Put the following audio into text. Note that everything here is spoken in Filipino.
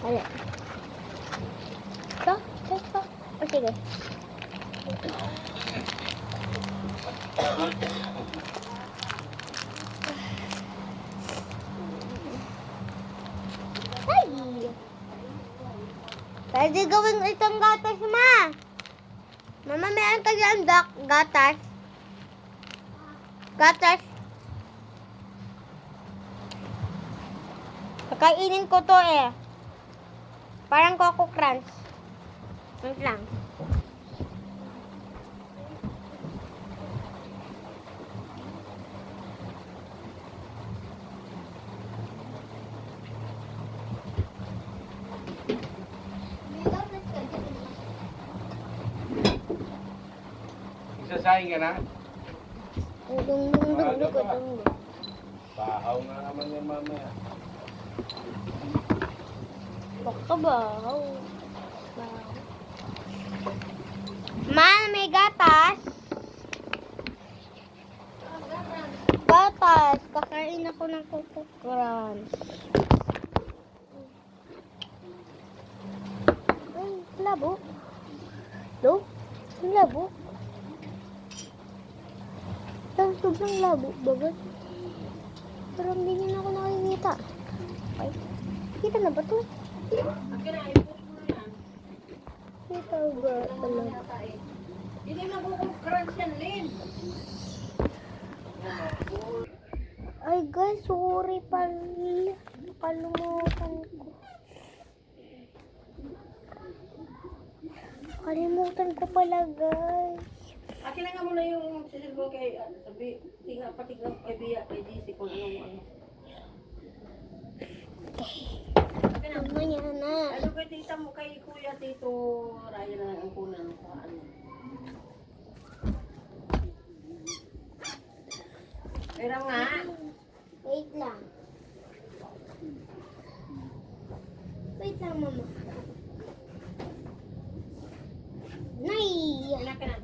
Wala. Ito? Ito? O sige. Ay! Pwede gawin itong gatas, ma. Mama, meron kayong gatas. Gatas. Kakainin ko to eh. Parang Coco Crunch. Wait lang. Isasahin ka na? Dung. Bahaw na naman yan mamaya. Baka bahaw. Ma, may gatas. Gatas. Kakain ako ng Coco Crunch. Ay, labo. Lo? Labo. Sobrang labo. Bagat. Parang hindi niya na ako nakikita. Ay, kita na ba ito? Kita ba talaga? Hindi mag-crunch yan, Lynn. Ay guys, sorry pala. Kalimutan ko. Kalimutan ko pala guys. Akin na nga muna yung sisilbo kay, pati nga kay Bia, kay JC kung yung ano. Mamaya na. Ano kay tita mo, kay Kuya Tito Ryan na ang kunan sa ano. Pero nga. Wait lang. Wait lang, mama. Nay! Kailan ka na?